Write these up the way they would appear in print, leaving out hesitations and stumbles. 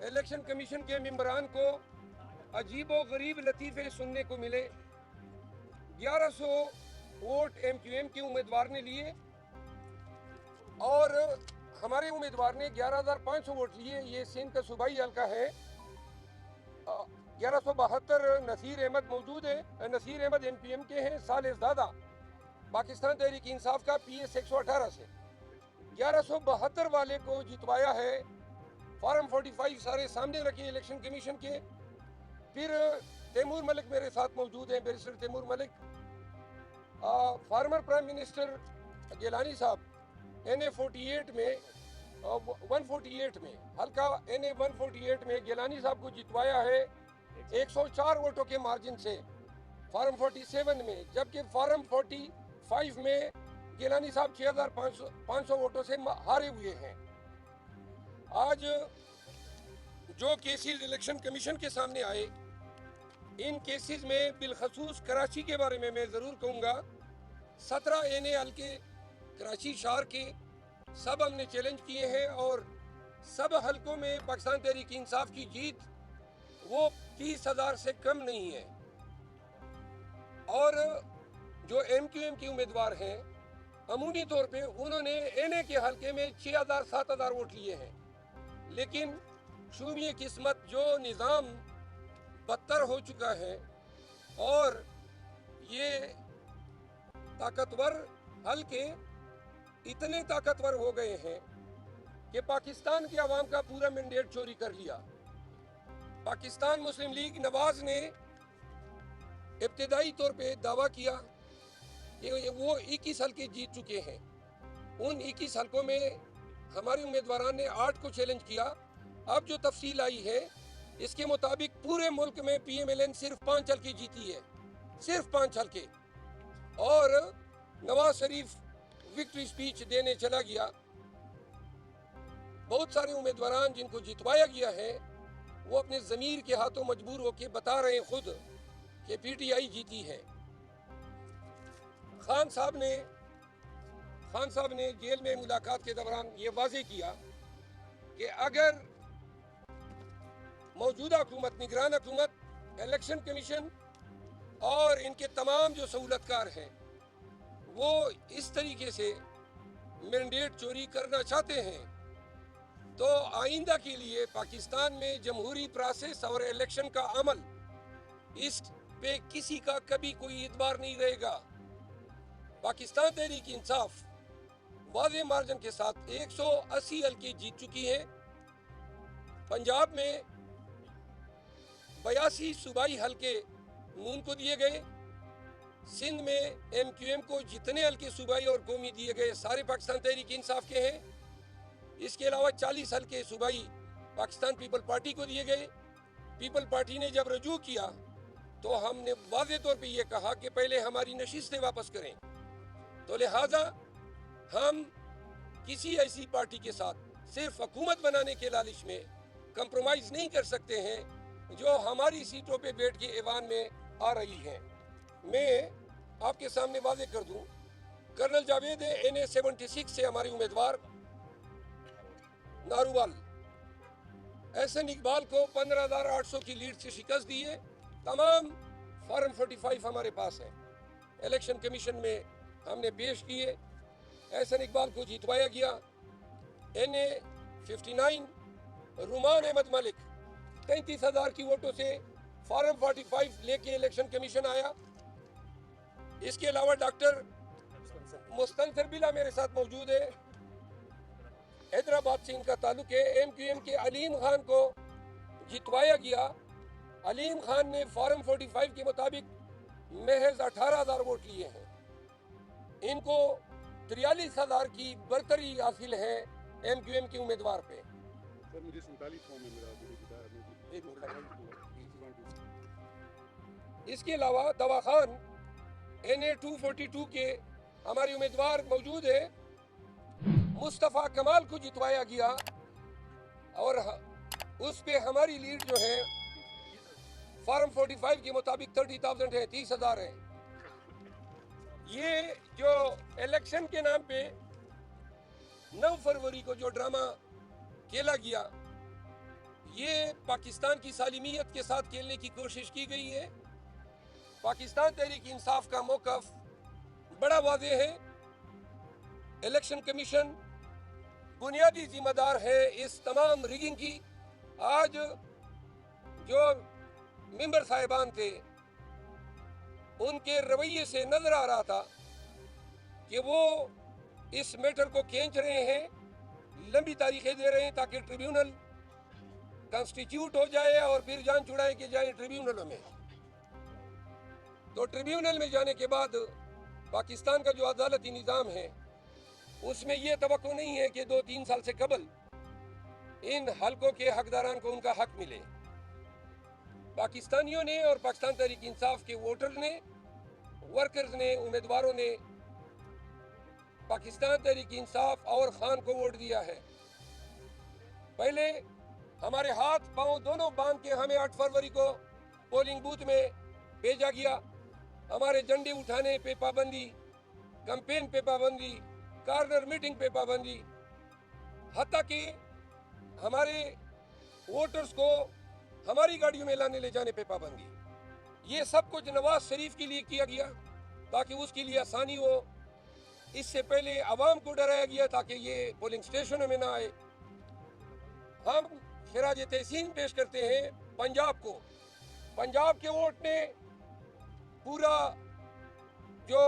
Election commission کے ممبران کو عجیب و غریب لطیفے سننے کو ملے. 1100 ووٹ ایم کیو ایم کے امیدوار نے لیے اور ہمارے امیدوار نے 11,500 ووٹ لیے. یہ سندھ کا صوبائی حلقہ ہے. 1172 نصیر احمد موجود ہے. Nasir Ahmed M P M کے ہیں. صالح زادہ پاکستان تحریک انصاف کا پی ایس 118 سے. 1172 والے کو جتوایا ہے. فارم 45 سارے سامنے رکھے الیکشن کمیشن کے. پھر تیمور ملک میرے ساتھ موجود ہیں, بیرسٹر تیمور ملک. فارمر پرائم منسٹر گیلانی صاحب این اے 48 میں 148 میں حلقہ این اے 148 میں گیلانی صاحب کو جتوایا ہے 104 ووٹوں کے مارجن سے فارم 47 میں, جبکہ فارم 45 میں گیلانی صاحب 6,500 ووٹوں سے ہارے ہوئے ہیں. آج جو کیسز الیکشن کمیشن کے سامنے آئے, ان کیسز میں بالخصوص کراچی کے بارے میں ضرور کہوں گا. 17 این اے حلقے کراچی شہر کے سب ہم نے چیلنج کیے ہیں اور سب حلقوں میں پاکستان تحریک انصاف کی جیت وہ 30,000 سے کم نہیں ہے. اور جو ایم کیو ایم کے امیدوار ہیں عمومی طور پہ انہوں نے این اے کے حلقے میں 6,000 7,000 ووٹ لیے ہیں. لیکن شومی قسمت جو نظام بدتر ہو چکا ہے اور یہ طاقتور حلقے اتنے طاقتور ہو گئے ہیں کہ پاکستان کے عوام کا پورا مینڈیٹ چوری کر لیا. پاکستان مسلم لیگ نواز نے ابتدائی طور پہ دعویٰ کیا کہ وہ 21 حلقے جیت چکے ہیں. ان 21 حلقوں میں ہمارے امیدواران نے 8 کو چیلنج کیا. اب جو تفصیل آئی ہے اس کے مطابق پورے ملک میں پی ایم ایل این صرف 5 حلقے جیتی ہے, صرف 5 حلقے. اور نواز شریف وکٹری سپیچ دینے چلا گیا. بہت سارے امیدواران جن کو جتوایا گیا ہے وہ اپنے ضمیر کے ہاتھوں مجبور ہو کے بتا رہے ہیں خود کہ پی ٹی آئی جیتی ہے. خان صاحب نے جیل میں ملاقات کے دوران یہ واضح کیا کہ اگر موجودہ حکومت, نگران حکومت, الیکشن کمیشن اور ان کے تمام جو سہولتکار ہیں وہ اس طریقے سے مینڈیٹ چوری کرنا چاہتے ہیں تو آئندہ کے لیے پاکستان میں جمہوری پروسیس اور الیکشن کا عمل اس پہ کسی کا کبھی کوئی اعتبار نہیں رہے گا. پاکستان تحریک انصاف واضح مارجن کے ساتھ 180 حلقے جیت چکی ہے. پنجاب میں 82 صوبائی حلقے نون کو دیے گئے. سندھ میں ایم کیو ایم کو جتنے حلقے صوبائی اور قومی دیے گئے سارے پاکستان تحریک انصاف کے ہیں. اس کے علاوہ 40 حلقے صوبائی پاکستان پیپل پارٹی کو دیے گئے. پیپل پارٹی نے جب رجوع کیا تو ہم نے واضح طور پہ یہ کہا کہ پہلے ہماری نشستیں واپس کریں. تو لہٰذا ہم کسی ایسی پارٹی کے ساتھ صرف حکومت بنانے کے لالچ میں کمپرومائز نہیں کر سکتے ہیں جو ہماری سیٹوں پہ بیٹھ کے ایوان میں آ رہی ہیں. میں آپ کے سامنے واضح کر دوں, کرنل جاوید این اے 76 سے ہمارے امیدوار ناروال احسن اقبال کو 15,800 کی لیڈ سے شکست دی ہے. تمام فارم 45 ہمارے پاس ہیں. الیکشن کمیشن میں ہم نے پیش کیے. احسن اقبال کو جیتوایا گیا. این اے 59 رومان احمد ملک 33,000 کی ووٹوں سے فارم 45 لے کے الیکشن کمیشن آیا. اس کے علاوہ ڈاکٹر مستنصر بلا میرے ساتھ موجود ہے. حیدرآباد سے ان کا تعلق ہے. ایم کیو ایم کے علیم خان کو جتوایا گیا. علیم خان نے فارم 45 کے مطابق محض 18,000 ووٹ لیے ہیں. ان کو 43,000 کی برتری حاصل ہے ایم کیو ایم کے امیدوار پہ. اس کے علاوہ دواخان این اے 242 کے ہمارے امیدوار موجود ہے. مصطفیٰ کمال کو جتوایا گیا اور اس پہ ہماری لیڈ جو ہے فارم 45 کے مطابق 30,000 ہے, 30,000 ہے. یہ جو الیکشن کے نام پہ 9 فروری کو جو ڈرامہ کھیلا گیا، یہ پاکستان کی سالمیت کے ساتھ کھیلنے کی کوشش کی گئی ہے۔ پاکستان تحریک انصاف کا موقف بڑا واضح ہے۔ الیکشن کمیشن بنیادی ذمہ دار ہے اس تمام ریگنگ کی۔ آج جو ممبر صاحبان تھے ان کے رویے سے نظر آ رہا تھا کہ وہ اس میٹر کو کھینچ رہے ہیں، لمبی تاریخیں دے رہے ہیں تاکہ ٹریبیونل کنسٹیٹیوٹ ہو جائے اور پھر جان چھڑائیں کہ جائیں ٹریبیونلوں میں۔ تو ٹریبیونل میں جانے کے بعد پاکستان کا جو عدالتی نظام ہے اس میں یہ توقع نہیں ہے کہ 2-3 سال سے قبل ان حلقوں کے حقداران کو ان کا حق ملے۔ پاکستانیوں نے اور پاکستان تحریک انصاف کے ووٹرز نے، ورکرز نے، امیدواروں نے پاکستان تحریک انصاف اور خان کو ووٹ دیا ہے۔ پہلے ہمارے ہاتھ پاؤں دونوں باندھ کے ہمیں 8 فروری کو پولنگ بوتھ میں بھیجا گیا۔ ہمارے جھنڈے اٹھانے پہ پابندی، کمپین پہ پابندی، کارنر میٹنگ پہ پابندی، حتیٰ کہ ہمارے ووٹرز کو ہماری گاڑیوں میں لانے لے جانے پہ پابندی۔ یہ سب کچھ نواز شریف کے لیے کیا گیا تاکہ اس کے لیے آسانی ہو۔ اس سے پہلے عوام کو ڈرایا گیا تاکہ یہ پولنگ سٹیشنوں میں نہ آئے۔ ہم خراج تحسین پیش کرتے ہیں پنجاب کو۔ پنجاب کے ووٹ نے پورا جو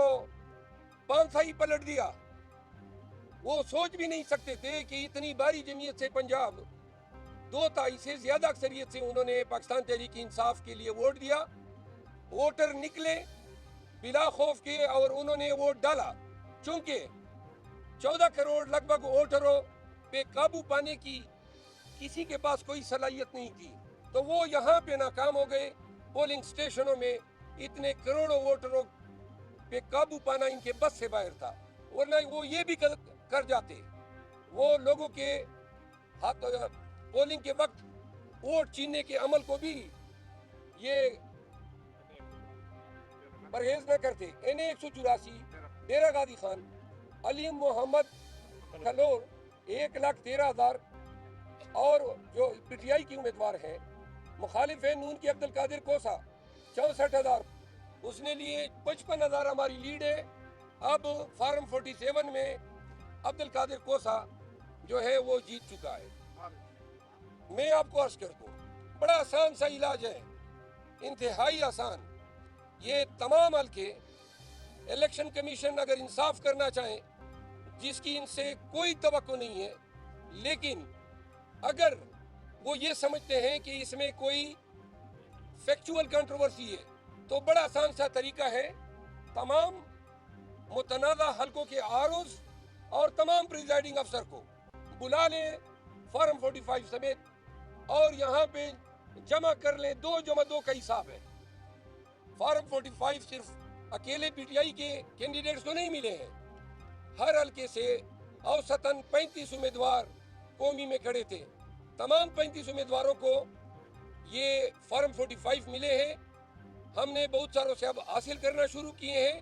پانسا ہی پلٹ دیا۔ وہ سوچ بھی نہیں سکتے تھے کہ اتنی باری جمعیت سے پنجاب 2/3 سے زیادہ اکثریت سے انہوں نے پاکستان تحریک انصاف کے لیے ووٹ دیا۔ ووٹر نکلے بلا خوف کے اور انہوں نے ووٹ ڈالا، چونکہ 14 کروڑ لگ بھگ ووٹروں پہ قابو پانے کی کسی کے پاس کوئی صلاحیت نہیں تھی، تو وہ یہاں پہ ناکام ہو گئے۔ پولنگ سٹیشنوں میں اتنے کروڑوں ووٹروں پہ قابو پانا ان کے بس سے باہر تھا، ورنہ وہ یہ بھی کر جاتے۔ وہ لوگوں کے ہاتھ پولنگ کے وقت ووٹ چھیننے کے عمل کو بھی یہ پرہیز نہ کرتے۔ NA-184 ڈیرہ غازی خان، علیم محمد کھلور 1,13,000 اور جو PTI کی امیدوار ہیں، مخالف ہیں نون کے عبدالقادر کوسا 64,000، اس نے لیے 55,000 ہماری لیڈ ہے۔ اب فارم 47 میں عبدالقادر کوسا جو ہے وہ جیت چکا ہے۔ میں آپ کو عرض کر دوں، بڑا آسان سا علاج ہے، انتہائی آسان۔ یہ تمام حلقے الیکشن کمیشن اگر انصاف کرنا چاہیں، جس کی ان سے کوئی توقع نہیں ہے، لیکن اگر وہ یہ سمجھتے ہیں کہ اس میں کوئی فیکچول کنٹروورسی ہے، تو بڑا آسان سا طریقہ ہے، تمام متنازع حلقوں کے ROs اور تمام پریزائڈنگ افسر کو بلا لیں فارم 45 سمیت اور یہاں پہ جمع کر لیں۔ 2+2 کا حساب ہے۔ فارم 45 صرف اکیلے PTI کے کینڈیڈیٹس کو نہیں ملے ہیں، ہر حلقے سے اوسطاً 35 امیدوار قومی میں کھڑے تھے۔ تمام 35 امیدواروں کو یہ فارم 45 ملے ہیں۔ ہم نے بہت ساروں سے اب حاصل کرنا شروع کیے ہیں۔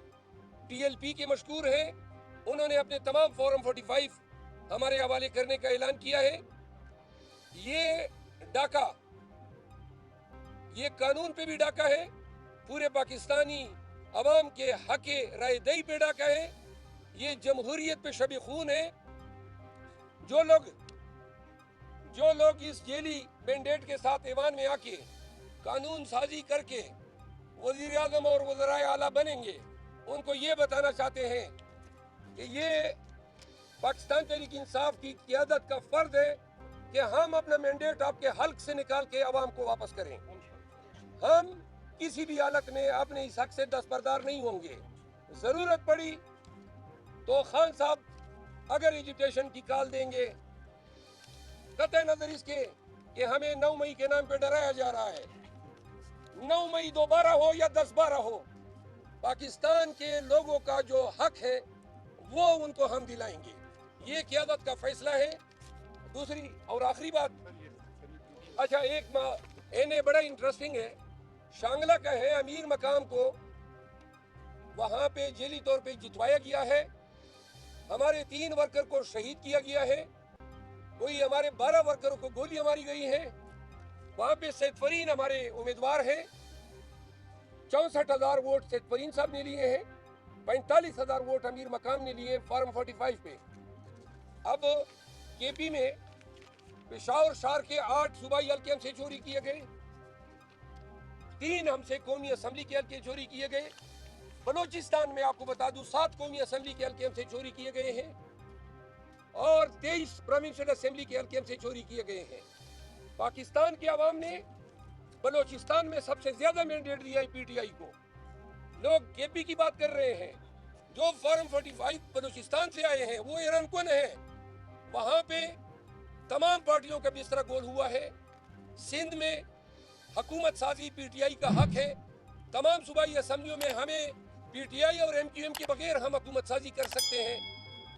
TLP کے مشکور ہیں، انہوں نے اپنے تمام فارم 45 ہمارے حوالے کرنے کا اعلان کیا ہے۔ یہ ڈاکہ، یہ قانون پہ بھی ڈاکہ ہے، پورے پاکستانی عوام کے حق رائے دہی پہ ڈاکہ ہے، یہ جمہوریت پہ شب خون ہے۔ جو لوگ اس جیلی مینڈیٹ کے ساتھ ایوان میں آ کے قانون سازی کر کے وزیر اعظم اور وزرائے اعلیٰ بنیں گے، ان کو یہ بتانا چاہتے ہیں کہ یہ پاکستان تحریک انصاف کی قیادت کا فرض ہے کہ ہم اپنا مینڈیٹ آپ کے حلق سے نکال کے عوام کو واپس کریں۔ ہم کسی بھی حالت میں اپنے اس حق سے دستبردار نہیں ہوں گے۔ ضرورت پڑی تو خان صاحب اگر ایجوٹیشن کی کال دیں گے، قطع نظر اس کے کہ ہمیں 9 مئی کے نام پہ ڈرایا جا رہا ہے، 9 مئی دوبارہ ہو یا 10/12 ہو، پاکستان کے لوگوں کا جو حق ہے وہ ان کو ہم دلائیں گے۔ یہ قیادت کا فیصلہ ہے۔ دوسری اور آخری بات، اچھا ایک NA بڑا انٹرسٹنگ ہے، شانگلہ کا ہے، امیر مقام کو وہاں پہ جیلی طور پہ جتوایا گیا ہے، ہمارے 3 ورکر کو شہید کیا گیا ہے۔ کوئی ہمارے 12 ورکروں کو گولیاں ماری گئی ہیں. وہاں پہ سید فرین ہمارے امیدوار ہیں. 64,000 ووٹ سید فرین صاحب نے لیے ہیں. 45,000 ووٹ امیر مقام نے لیے فارم 45 پہ. اب کے پی میں پشاور شہر کے 8 صوبائی حلقے ہم سے چوری کیے گئے. 3 ہم سے قومی اسمبلی کے حلقے چوری کیے گئے. بلوچستان میں آپ کو بتا دوں 7 قومی اسمبلی کے حلقے ہم سے چوری کیے گئے ہیں اور 23 پروونشل اسمبلی کے حلقے ہم سے چوری کیے گئے ہیں. پاکستان کی عوام نے بلوچستان میں سب سے زیادہ مینڈیٹ دیا ہے پی ٹی آئی کو. لوگ کے پی کی بات کر رہے ہیں. جو فارم 45 بلوچستان سے آئے ہیں وہ ایران کن ہیں. وہاں پہ تمام پارٹیوں کا بھی اس طرح گول ہوا ہے. سندھ میں حکومت سازی پی ٹی آئی کا حق ہے. تمام صوبائی اسمبلیوں میں ہمیں پی ٹی آئی اور ایم کیو ایم کے بغیر ہم حکومت سازی کر سکتے ہیں.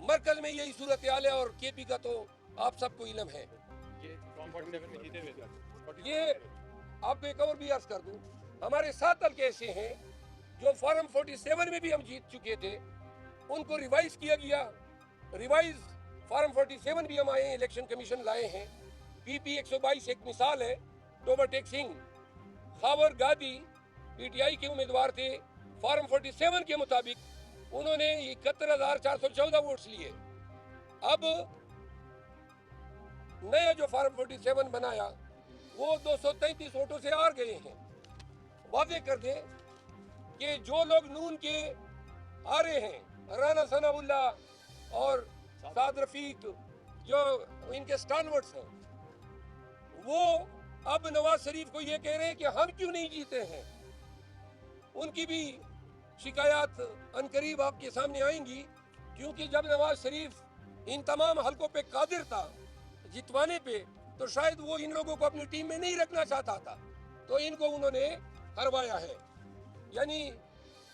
مرکز میں یہی صورتحال ہے اور کے پی کا تو آپ سب کو علم ہے. یہ آپ کو ایک اور بھی عرض کر دوں, ہمارے 7 حلقے ایسے ہیں جو فارم 47 میں بھی ہم جیت چکے تھے, ان کو ریوائز کیا گیا. ریوائز فارم 47 بھی ہم آئے ہیں, الیکشن کمیشن لائے ہیں. پی پی 122 ایک مثال ہے. Toba Tek Singh Khawar Gadi P T I کے امیدوار تھے. فارم 47 کے مطابق انہوں نے 71,414 ووٹس لیے. اب نیا جو فارم 47 بنایا وہ 233 ووٹوں سے ہار گئے ہیں. واضح کر دیں کہ جو لوگ نون کے ہارے ہیں, رانا ثناء اللہ اور سعد رفیق جو ان کے سٹالورٹس ہیں, وہ اب نواز شریف کو یہ کہہ رہے ہیں کہ ہم کیوں نہیں جیتے ہیں. ان کی بھی شکایات عنقریب آپ کے سامنے آئیں گی, کیونکہ جب نواز شریف ان تمام حلقوں پہ قادر تھا جتوانے پہ, تو شاید وہ ان لوگوں کو اپنی ٹیم میں نہیں رکھنا چاہتا تھا, تو ان کو انہوں نے ہروایا ہے. یعنی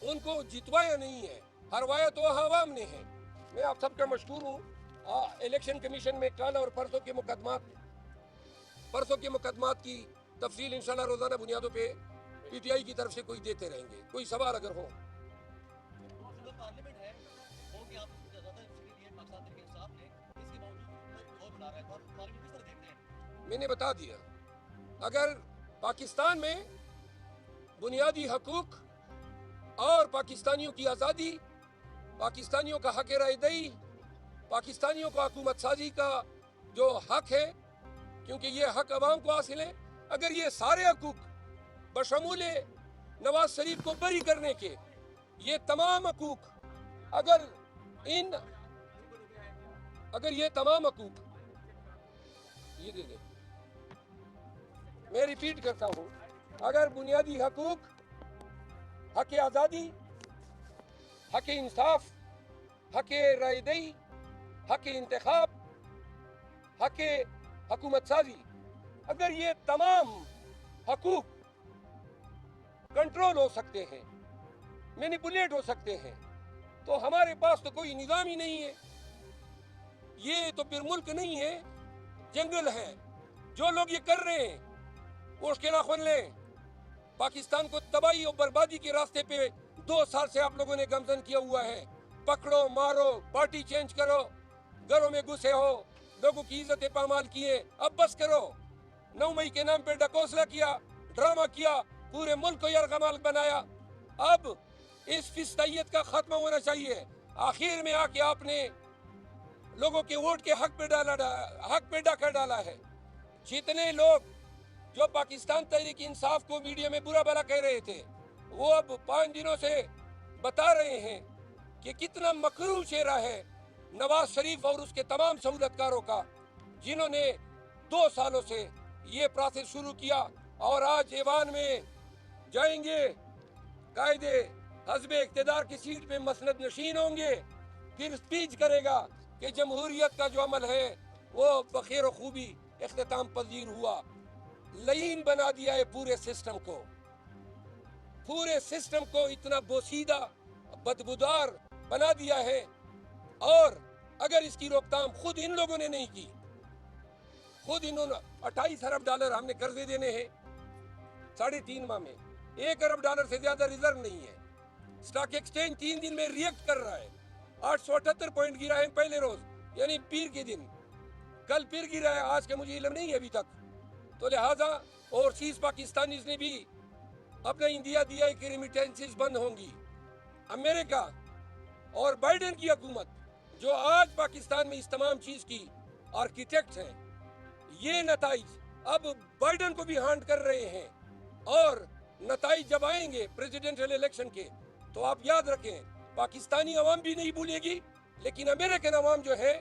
ان کو جتوایا نہیں ہے, ہروایا تو عوام نے ہے. میں آپ سب کا مشکور ہوں. الیکشن کمیشن میں کل اور پرسوں کے مقدمات کی تفصیل انشاءاللہ روزانہ بنیادوں پہ پی ٹی آئی کی طرف سے کوئی دیتے رہیں گے. کوئی سوال اگر ہو. میں نے بتا دیا, اگر پاکستان میں بنیادی حقوق اور پاکستانیوں کی آزادی, پاکستانیوں کا حق رائے دہی, پاکستانیوں کو حکومت سازی کا جو حق ہے, کیونکہ یہ حق عوام کو حاصل ہے, اگر یہ سارے حقوق بشمول نواز شریف کو بری کرنے کے, یہ تمام حقوق اگر یہ تمام حقوق, یہ دے دیں, میں ریپیٹ کرتا ہوں, اگر بنیادی حقوق, حق آزادی, حق انصاف, حق رائے دہی, حق انتخاب, حق حکومت سازی, اگر یہ تمام حقوق کنٹرول ہو سکتے ہیں, مینیپولیٹ ہو سکتے ہیں, تو ہمارے پاس تو کوئی نظام ہی نہیں ہے. یہ تو پھر ملک نہیں ہے, جنگل ہے. جو لوگ یہ کر رہے ہیں وہ اس کے ناخن لیں. پاکستان کو تباہی اور بربادی کے راستے پہ 2 سال سے آپ لوگوں نے گامزن کیا ہوا ہے. پکڑو مارو, پارٹی چینج کرو, گھروں میں گھسے ہو, لوگوں کی عزتیں پامال کیے. اب بس کرو. 9 مئی کے نام پہ ڈکوسلا کیا, ڈرامہ کیا, پورے ملک کو یرغمال بنایا. اب اس فسطائیت کا خاتمہ ہونا چاہیے. آخر میں آ کے آپ نے لوگوں کے ووٹ کے حق پہ ڈاکہ ڈالا ہے. جتنے لوگ جو پاکستان تحریک انصاف کو میڈیا میں برا بھلا کہہ رہے تھے, وہ اب 5 دنوں سے بتا رہے ہیں کہ کتنا مکروہ چہرہ ہے نواز شریف اور اس کے تمام سہولتکاروں کا, جنہوں نے 2 سالوں سے یہ پروسیس شروع کیا, اور آج ایوان میں جائیں گے, قائد حزب اقتدار کی سیٹ پہ مسند نشین ہوں گے, پھر سپیچ کرے گا کہ جمہوریت کا جو عمل ہے وہ بخیر و خوبی اختتام پذیر ہوا. لعین بنا دیا ہے پورے سسٹم کو اتنا بوسیدہ بدبودار بنا دیا ہے. اور اگر اس کی روک تھام خود ان لوگوں نے نہیں کی, خود انہوں نے 28 ارب ڈالر ہم نے قرضے دینے ہیں 3.5 ماہ میں, 1 ارب ڈالر سے زیادہ ریزرو نہیں ہے. سٹاک ایکسچینج 3 دن میں ریئیکٹ کر رہا ہے, 878 پوائنٹ گرا ہے پہلے روز, یعنی پیر کے دن. کل پھر گرا ہے، آج کا مجھے علم نہیں ہے ابھی تک. تو لہٰذا اوورسیز پاکستانیز نے بھی اپنا انڈیا دیا کہ ریمیٹنسز بند ہوں گی. امریکہ اور بائیڈن کی حکومت جو آج پاکستان میں اس تمام چیز کی آرکیٹیکٹ ہیں، یہ نتائج اب بائیڈن کو بھی ہانٹ کر رہے ہیں. اور نتائج جب آئیں گے پریزیڈنشل الیکشن کے تو آپ یاد رکھیں پاکستانی عوام بھی نہیں بھولے گی، لیکن امریکن عوام جو ہے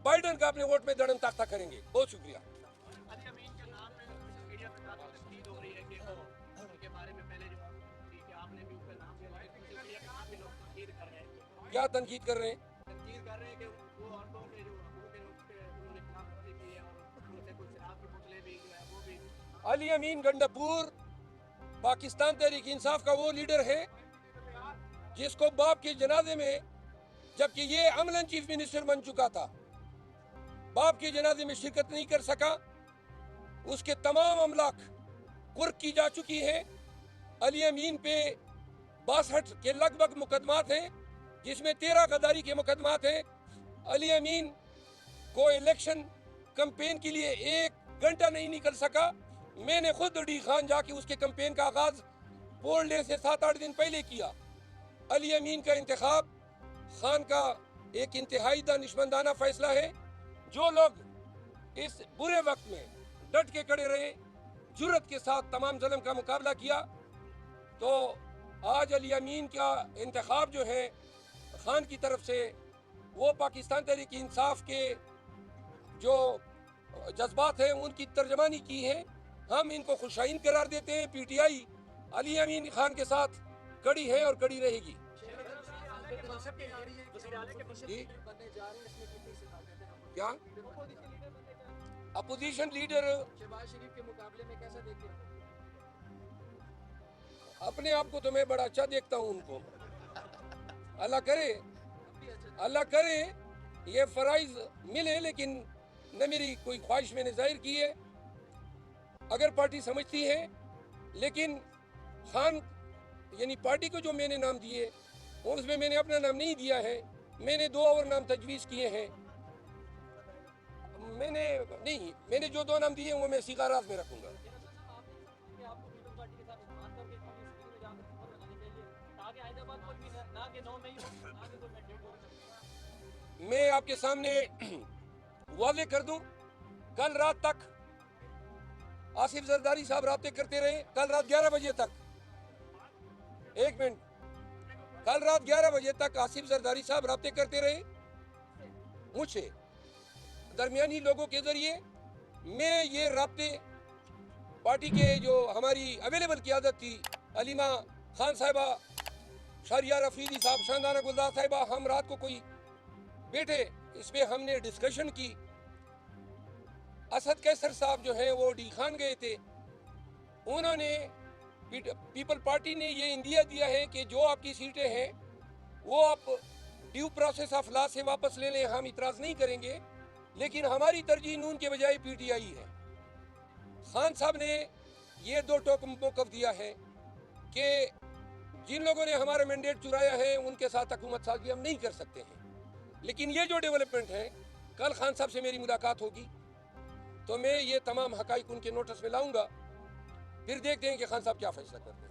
بائیڈن کا اپنے ووٹ میں دڑم تاختہ کریں گے. بہت شکریہ. کیا تنقید کر رہے ہیں؟ علی امین گنڈپور پاکستان تحریک انصاف کا وہ لیڈر ہے جس کو باپ کے جنازے میں، جبکہ یہ عملاً چیف منسٹر بن چکا تھا، باپ کے جنازے میں شرکت نہیں کر سکا. اس کے تمام املاک قرق کی جا چکی ہیں. علی امین پہ 62 کے لگ بھگ مقدمات ہیں، جس میں 13 غداری کے مقدمات ہیں. علی امین کو الیکشن کمپین کے لیے 1 گھنٹہ نہیں نکل سکا. میں نے خود ڈی خان جا کے اس کے کمپین کا آغاز پول ڈے سے 7-8 دن پہلے کیا. علی امین کا انتخاب خان کا ایک انتہائی دانشمندانہ فیصلہ ہے. جو لوگ اس برے وقت میں ڈٹ کے کھڑے رہے، جرت کے ساتھ تمام ظلم کا مقابلہ کیا، تو آج علی امین کا انتخاب جو ہے خان کی طرف سے، وہ پاکستان تحریک انصاف کے جو جذبات ہیں ان کی ترجمانی کی ہے. ہم ان کو خوشائن قرار دیتے ہیں. پی ٹی آئی علی امین خان کے ساتھ کڑی ہے اور کڑی رہے گی. کیا اپوزیشن لیڈر شہباز شریف کے مقابلے میں کیسا دیکھتے ہیں؟ اپنے آپ کو تو میں بڑا اچھا دیکھتا ہوں ان کو. اللہ کرے یہ فرائض ملے، لیکن نہ میری کوئی خواہش میں نے ظاہر کی ہے. اگر پارٹی سمجھتی ہے، لیکن خان یعنی پارٹی کو جو میں نے نام دیے اس میں میں نے اپنا نام نہیں دیا ہے. میں نے 2 اور نام تجویز کیے ہیں. میں نے جو 2 نام دیے ہیں وہ میں سیغارات میں رکھوں گا. میں آپ کے سامنے واضح کر دوں، کل رات تک آصف زرداری صاحب رابطے کرتے رہے. کل رات 11 بجے تک، 1 منٹ، کل رات 11 بجے تک آصف زرداری صاحب رابطے کرتے رہے مجھ سے درمیانی لوگوں کے ذریعے. میں یہ رابطے پارٹی کے جو ہماری اویلیبل قیادت تھی، علیمہ خان صاحبہ، شہریار افریدی صاحب، شاندانہ گلزار صاحبہ، ہم رات کو کوئی بیٹھے، اس پہ ہم نے ڈسکشن کی. اسد کیسر صاحب جو ہیں وہ ڈی خان گئے تھے. انہوں نے پیپل پارٹی نے یہ اندیا دیا ہے کہ جو آپ کی سیٹیں ہیں وہ آپ ڈیو پروسیس آف لا سے واپس لے لیں، ہم اعتراض نہیں کریں گے، لیکن ہماری ترجیح نون کے بجائے پی ٹی آئی ہے. خان صاحب نے یہ 2 ٹوک موقف دیا ہے کہ جن لوگوں نے ہمارا مینڈیٹ چرایا ہے ان کے ساتھ حکومت سازی ہم نہیں کر سکتے ہیں. لیکن یہ جو ڈیولپمنٹ ہے، کل خان صاحب سے میری ملاقات ہوگی تو میں یہ تمام حقائق ان کے نوٹس میں لاؤں گا، پھر دیکھتے ہیں کہ خان صاحب کیا فیصلہ کرتے ہیں.